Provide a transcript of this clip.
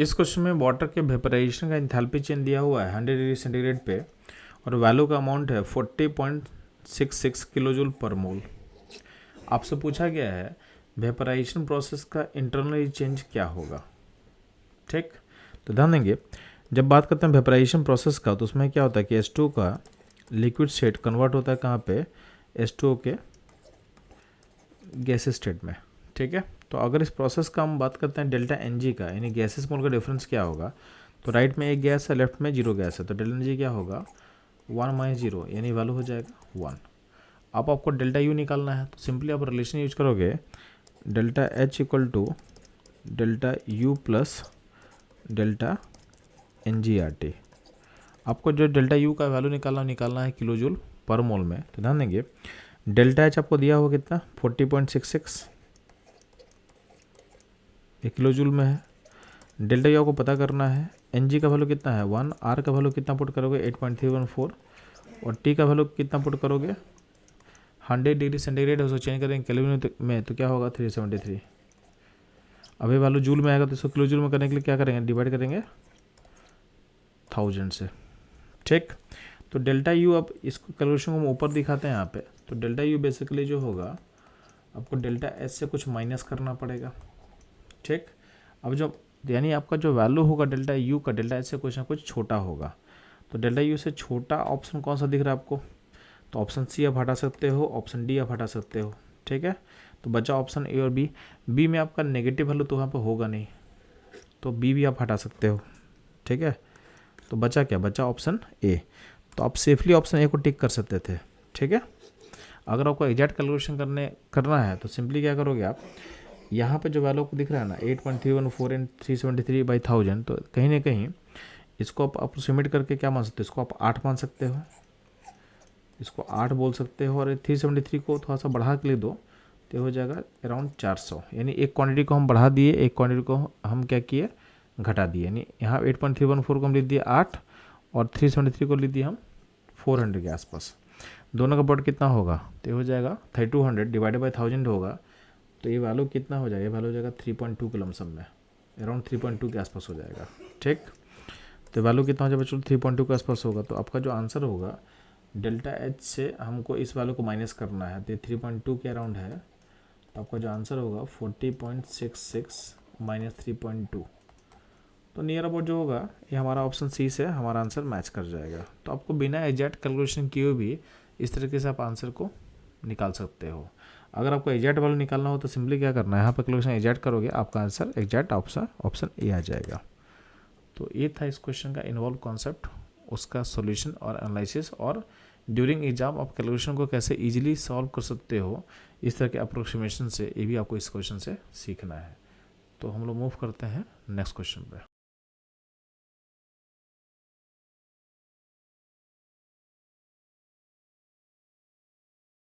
इस क्वेश्चन में वाटर के वेपराइजेशन का एंथैल्पी चेंज दिया हुआ है 100 डिग्री सेंटीग्रेड पे और वैल्यू का अमाउंट है 40.66 किलोजूल पर मोल। आपसे पूछा गया है वेपराइजेशन प्रोसेस का इंटरनल चेंज क्या होगा। ठीक, तो ध्यान देंगे जब बात करते हैं वेपराइजेशन प्रोसेस का तो उसमें क्या होता है कि H2 का लिक्विड स्टेट कन्वर्ट होता है कहाँ पे, H2O के गैसेस स्टेट में। ठीक है, तो अगर इस प्रोसेस का हम बात करते हैं डेल्टा Ng का, यानी गैसेस मोल का डिफरेंस क्या होगा, तो राइट में एक गैस है, लेफ्ट में 0 गैस है, तो डेल्टा Ng क्या होगा 1 - 0, यानी वैल्यू हो जाएगा 1। अब आपको डेल्टा U निकालना है, तो सिंपली आप रिलेशन यूज करोगे delta H equal to delta U plus delta NgRT। आपको जो डेल्टा U का वैल्यू निकालना है किलोजूल पर मोल में। तो ध्यान देंगे डेल्टा H आपको दिया हुआ कितना 40.66 ये किलोजूल में है। डेल्टा U आपको पता करना है, Ng का वैल्यू कितना है 1, R का वैल्यू कितना पुट करोगे 8.314 और T का वैल्यू कितना पुट करोगे 100 डिग्री सेंटीग्रेड है, उसको चेंज करेंगे केल्विन में तो क्या होगा 373। अब ये वैल्यू जूल में आएगा तो इसको किलोजूल में करने के लिए क्या करेंगे डिवाइड करेंगे 1000 से। ठीक, तो डेल्टा U अब इसको कैलकुलेशन को हम ऊपर दिखाते हैं यहाँ पे, तो डेल्टा U बेसिकली जो होगा आपको डेल्टा H से कुछ माइनस करना पड़ेगा। ठीक, अब जो यानी आपका जो वैल्यू होगा डेल्टा U का डेल्टा H से कुछ ना कुछ छोटा होगा, तो डेल्टा U से छोटा ऑप्शन कौन सा दिख रहा है आपको, तो ऑप्शन C आप हटा सकते हो, ऑप्शन D आप हटा सकते हो। ठीक है, तो बचा ऑप्शन A और B में आपका नेगेटिव वैल्यू तो वहाँ पर होगा नहीं, तो B भी आप हटा सकते हो। ठीक है, तो बचा क्या, बचा ऑप्शन A, तो आप सेफली ऑप्शन A को टिक कर सकते थे। ठीक है, अगर आपको एग्जैक्ट कैलकुलेशन करना है तो सिंपली क्या करोगे आप, यहाँ पे जो वैल्यू को दिख रहा है ना 8.314 एंड 373/1000, तो कहीं ना कहीं इसको आप अप्रोक्सीमेट करके क्या मान सकते हो, इसको आप 8 मान सकते हो, इसको 8 बोल सकते हो, और 373 को थोड़ा सा बढ़ा के लिख दो तो हो जाएगा अराउंड 400, यानी एक क्वांटिटी को हम बढ़ा दिए, एक क्वांटिटी को हम क्या किए घटा दिए, यानी यहाँ 8.314 को हम लिख दिए 8 और 373 को लिख दिए हम 400 के आसपास। दोनों का प्रोडक्ट कितना होगा, तो हो जाएगा 3200 डिवाइडेड बाई 1000 होगा, तो ये वैल्यू कितना हो जाएगा, ये वैल्यू हो जाएगा 3.2 के लमसम में, अराउंड 3.2 के आसपास हो जाएगा। ठीक, तो वैल्यू कितना हो जाएगा बच्चों 3.2 के आसपास होगा, तो आपका जो आंसर होगा डेल्टा H से हमको इस वैल्यू को माइनस करना है, तो 3.2 के अराउंड है, तो आपका जो आंसर होगा 40.66 माइनस 3.2, तो नियर अबाउट जो होगा ये हमारा ऑप्शन C से हमारा आंसर मैच कर जाएगा। तो आपको बिना एग्जैक्ट कैलकुलेशन किए भी इस तरीके से आप आंसर को निकाल सकते हो। अगर आपको एग्जैक्ट वैल्यू निकालना हो तो सिंपली क्या करना है, यहाँ पर कैलकुलेशन एग्जैक्ट करोगे आपका आंसर एग्जैक्ट ऑप्शन A आ जाएगा। तो ये था इस क्वेश्चन का इन्वॉल्व कॉन्सेप्ट, उसका सॉल्यूशन और एनालिसिस, और ड्यूरिंग एग्जाम आप कैलकुलेशन को कैसे इजीली सॉल्व कर सकते हो इस तरह के अप्रोक्सीमेशन से, ये भी आपको इस क्वेश्चन से सीखना है। तो हम लोग मूव करते हैं नेक्स्ट क्वेश्चन पे।